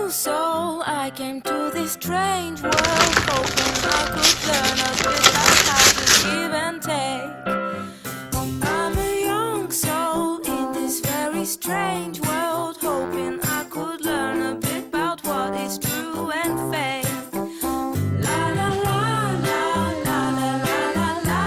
young soul, I came to this strange world, hoping I could learn a bit about how to give and take. I'm a young soul in this very strange world, hoping I could learn a bit about what is true and fake. La la la la la la la la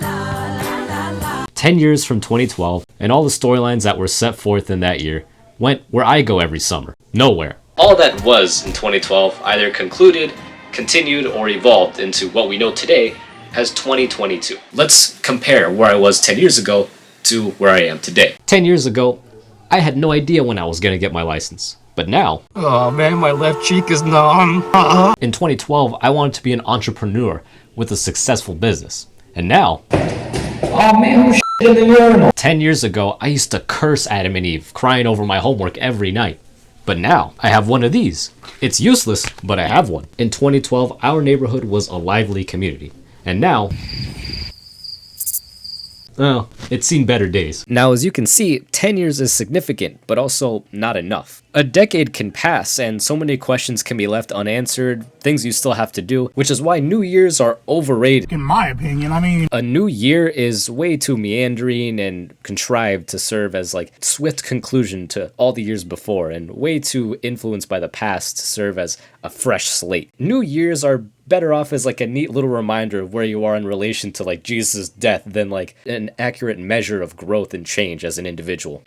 la la la. 10 years from 2012, and all the storylines that were set forth in that year went where I go every summer. Nowhere. All that was in 2012 either concluded, continued, or evolved into what we know today as 2022. Let's compare where I was 10 years ago to where I am today. 10 years ago, I had no idea when I was gonna get my license. But now, oh man, my left cheek is numb. In 2012, I wanted to be an entrepreneur with a successful business. And now, Oh man, who shit in the urinal? 10 years ago, I used to curse Adam and Eve, crying over my homework every night. But now, I have one of these. It's useless, but I have one. In 2012, our neighborhood was a lively community. And now, well, it's seen better days. Now, as you can see, 10 years is significant, but also not enough. A decade can pass, and so many questions can be left unanswered, things you still have to do, which is why New Year's are overrated. In my opinion, I mean, A new year is way too meandering and contrived to serve as like swift conclusion to all the years before, and way too influenced by the past to serve as a fresh slate. New Years are better off as like a neat little reminder of where you are in relation to like Jesus' death than like an accurate measure of growth and change as an individual.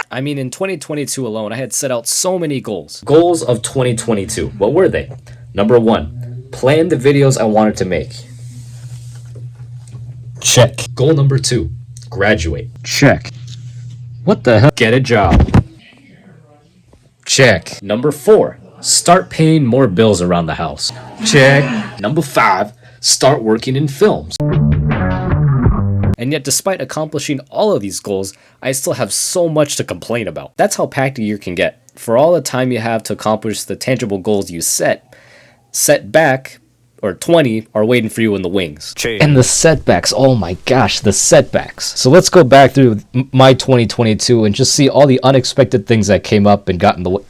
I mean, in 2022 alone, I had set out so many goals. Goals of 2022. What were they? Number 1, plan the videos I wanted to make. Check. Goal number 2, graduate. Check. What the hell? Get a job. Check. Number 4, start paying more bills around the house. Check. Number 5, start working in films. And yet, despite accomplishing all of these goals, I still have so much to complain about. That's how packed a year can get. For all the time you have to accomplish the tangible goals you set back, or 20, are waiting for you in the wings. And the setbacks, oh my gosh, the setbacks. So let's go back through my 2022 and just see all the unexpected things that came up and got in the way.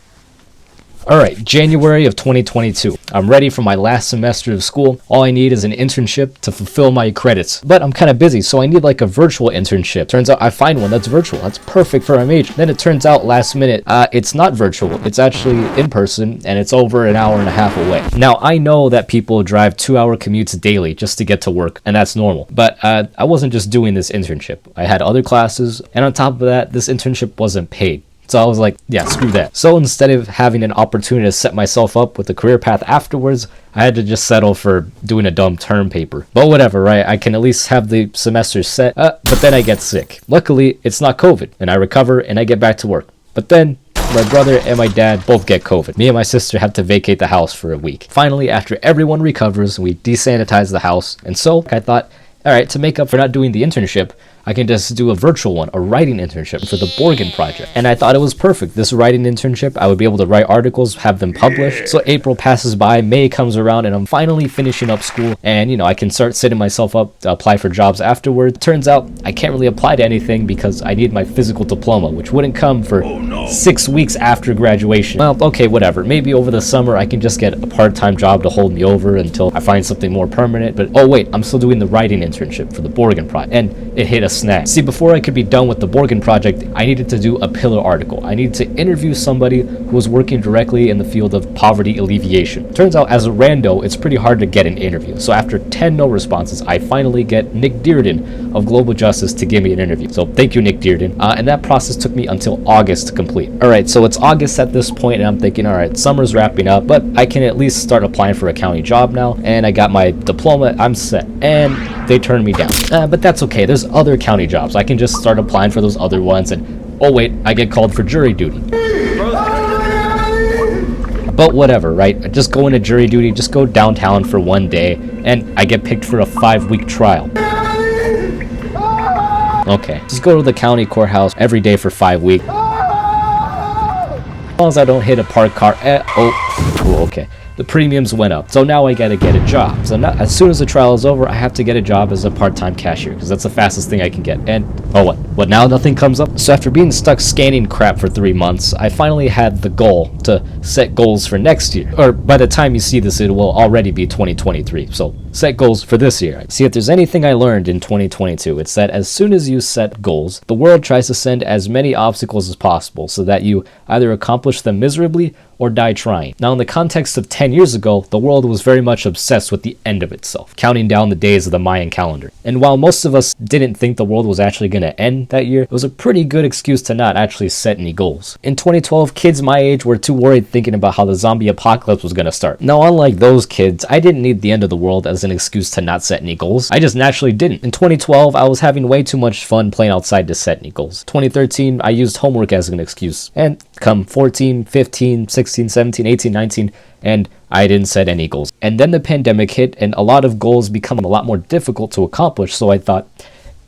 Alright, January of 2022. I'm ready for my last semester of school. All I need is an internship to fulfill my credits. But I'm kind of busy, so I need like a virtual internship. Turns out I find one that's virtual. That's perfect for my major. Then it turns out last minute, it's not virtual. It's actually in person, and it's over an hour and a half away. Now, I know that people drive 2-hour commutes daily just to get to work, and that's normal. But I wasn't just doing this internship. I had other classes, and on top of that, this internship wasn't paid. So I was like, yeah, screw that. So instead of having an opportunity to set myself up with a career path afterwards, I had to just settle for doing a dumb term paper. But whatever, right? I can at least have the semester set. But then I get sick. Luckily, it's not COVID, and I recover and I get back to work. But then my brother and my dad both get COVID. Me and my sister have to vacate the house for a week. Finally, after everyone recovers, we desanitize the house. And so I thought, all right, to make up for not doing the internship, I can just do a virtual one, a writing internship for the Borgen project. And I thought it was perfect. This writing internship, I would be able to write articles, have them published. So April passes by, May comes around, and I'm finally finishing up school. And, you know, I can start setting myself up to apply for jobs afterwards. Turns out I can't really apply to anything because I need my physical diploma, which wouldn't come for 6 weeks after graduation. Well, okay, whatever. Maybe over the summer I can just get a part-time job to hold me over until I find something more permanent. But, oh wait, I'm still doing the writing internship for the Borgen project. And it hit a snag. See, before I could be done with the Borgen project, I needed to do a pillar article. I needed to interview somebody who was working directly in the field of poverty alleviation. Turns out, as a rando, it's pretty hard to get an interview. So after 10 no responses, I finally get Nick Dearden of Global Justice to give me an interview. So thank you, Nick Dearden. And that process took me until August to complete. Alright, so it's August at this point, and I'm thinking, alright, summer's wrapping up, but I can at least start applying for a county job now, and I got my diploma, I'm set. And they turned me down. But that's okay, there's other county jobs. I can just start applying for those other ones, and oh wait, I get called for jury duty. But whatever, right? I just go into jury duty, just go downtown for one day, and I get picked for a 5-week trial. Okay, just go to the county courthouse every day for 5 weeks. As long as I don't hit a parked car, okay. The premiums went up, so now I gotta get a job. So now, as soon as the trial is over, I have to get a job as a part-time cashier, because that's the fastest thing I can get. And Oh, what now? Nothing comes up? So after being stuck scanning crap for 3 months, I finally had the goal to set goals for next year. Or by the time you see this, it will already be 2023. So set goals for this year. See, if there's anything I learned in 2022, it's that as soon as you set goals, the world tries to send as many obstacles as possible so that you either accomplish them miserably or die trying. Now, in the context of 10 years ago, the world was very much obsessed with the end of itself, counting down the days of the Mayan calendar. And while most of us didn't think the world was actually going to end that year, it was a pretty good excuse to not actually set any goals. In 2012, kids my age were too worried thinking about how the zombie apocalypse was going to start. Now, unlike those kids, I didn't need the end of the world as an excuse to not set any goals. I just naturally didn't. In 2012, I was having way too much fun playing outside to set any goals. 2013, I used homework as an excuse. And come 14, 15, 16, 17, 18, 19, and I didn't set any goals. And then the pandemic hit, and a lot of goals become a lot more difficult to accomplish, so I thought,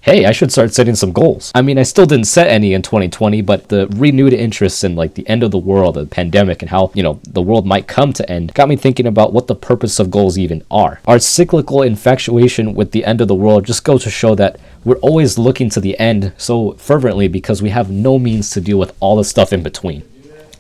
hey, I should start setting some goals. I mean, I still didn't set any in 2020, but the renewed interest in like the end of the world, the pandemic, and how, the world might come to end got me thinking about what the purpose of goals even are. Our cyclical infatuation with the end of the world just goes to show that we're always looking to the end so fervently because we have no means to deal with all the stuff in between.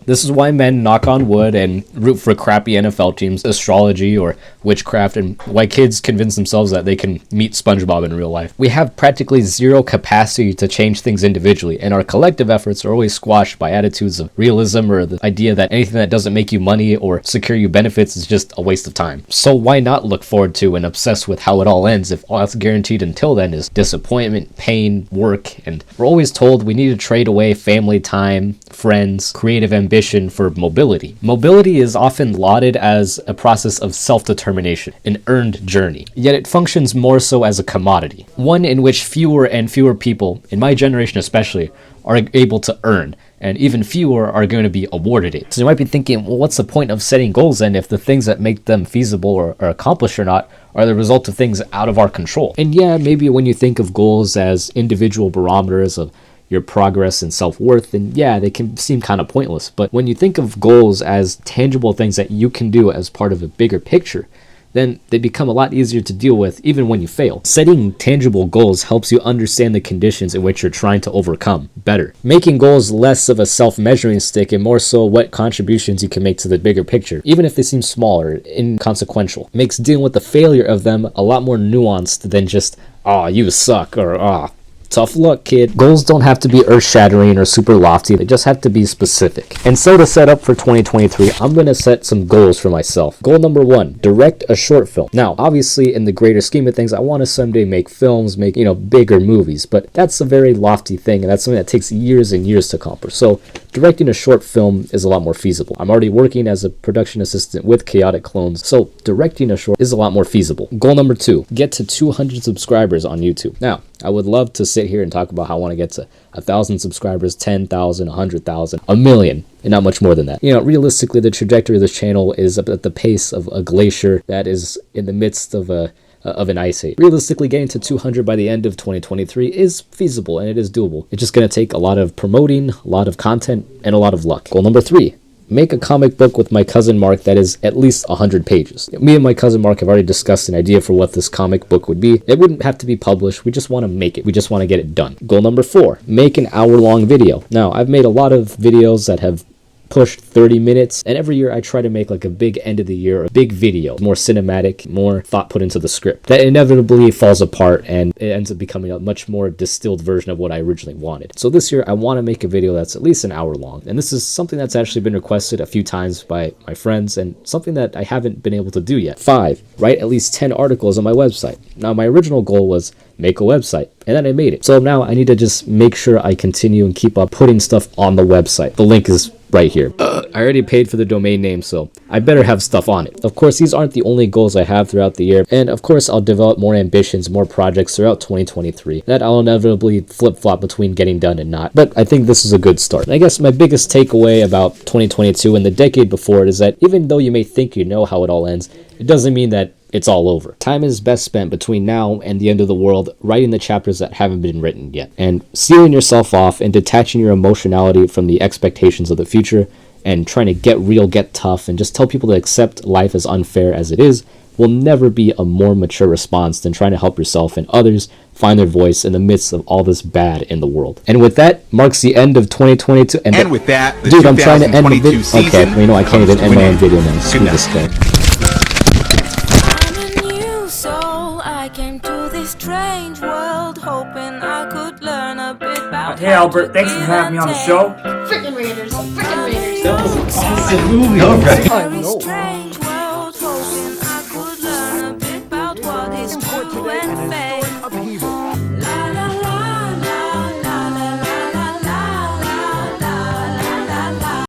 This is why men knock on wood and root for crappy NFL teams, astrology or witchcraft, and why kids convince themselves that they can meet SpongeBob in real life. We have practically zero capacity to change things individually, and our collective efforts are always squashed by attitudes of realism or the idea that anything that doesn't make you money or secure you benefits is just a waste of time. So why not look forward to and obsess with how it all ends if all that's guaranteed until then is disappointment, pain, work, and we're always told we need to trade away family time, friends, creative ambition for mobility. Mobility is often lauded as a process of self-determination, an earned journey. Yet it functions more so as a commodity, one in which fewer and fewer people, in my generation especially, are able to earn, and even fewer are going to be awarded it. So you might be thinking, well, what's the point of setting goals then if the things that make them feasible or accomplished or not are the result of things out of our control? And yeah, maybe when you think of goals as individual barometers of your progress and self-worth, and yeah, they can seem kind of pointless. But when you think of goals as tangible things that you can do as part of a bigger picture, then they become a lot easier to deal with even when you fail. Setting tangible goals helps you understand the conditions in which you're trying to overcome better, making goals less of a self-measuring stick and more so what contributions you can make to the bigger picture, even if they seem small or inconsequential. Makes dealing with the failure of them a lot more nuanced than just, "Aw, you suck," or "Aw, tough luck, kid." Goals don't have to be earth-shattering or super lofty. They just have to be specific. And so to set up for 2023, I'm going to set some goals for myself. Goal number 1, direct a short film. Now, obviously, in the greater scheme of things, I want to someday make films, make, bigger movies. But that's a very lofty thing, and that's something that takes years and years to accomplish. So directing a short film is a lot more feasible. I'm already working as a production assistant with Chaotic Clones, so directing a short is a lot more feasible. Goal number 2, get to 200 subscribers on YouTube. Now, I would love to sit here and talk about how I want to get to 1,000 subscribers, 10,000, 100,000, a million, and not much more than that. Realistically, the trajectory of this channel is at the pace of a glacier that is in the midst of an ice age. Realistically, getting to 200 by the end of 2023 is feasible and it is doable. It's just going to take a lot of promoting, a lot of content, and a lot of luck. Goal number 3, make a comic book with my cousin Mark that is at least 100 pages. Me and my cousin Mark have already discussed an idea for what this comic book would be. It wouldn't have to be published. We just want to make it. We just want to get it done. Goal number 4, make an hour-long video. Now, I've made a lot of videos that have pushed 30 minutes, and every year I try to make like a big end of the year, a big video, more cinematic, more thought put into the script. That inevitably falls apart and it ends up becoming a much more distilled version of what I originally wanted. So this year I want to make a video that's at least an hour long, and this is something that's actually been requested a few times by my friends and something that I haven't been able to do yet. 5, write at least 10 articles on my website. Now, my original goal was make a website, and then I made it. So now I need to just make sure I continue and keep up putting stuff on the website. The link is right here. I already paid for the domain name, so I better have stuff on it. Of course, these aren't the only goals I have throughout the year, and of course, I'll develop more ambitions, more projects throughout 2023 that I'll inevitably flip-flop between getting done and not. But I think this is a good start. And I guess my biggest takeaway about 2022 and the decade before it is that even though you may think you know how it all ends, it doesn't mean that it's all over. Time is best spent between now and the end of the world writing the chapters that haven't been written yet, and sealing yourself off and detaching your emotionality from the expectations of the future and trying to get real, get tough, and just tell people to accept life as unfair as it is will never be a more mature response than trying to help yourself and others find their voice in the midst of all this bad in the world. And with that marks the end of 2022. And with that, the dude, I'm trying to end the video. season Okay, well, you know I can't even end my own video now. Screw night. this guy. I'm a new soul. I came to this strange world hoping I could learn a bit about. Hey Albert, thanks for having me on the show. Freaking Raiders. Freaking Raiders. That was an awesome movie. Very strange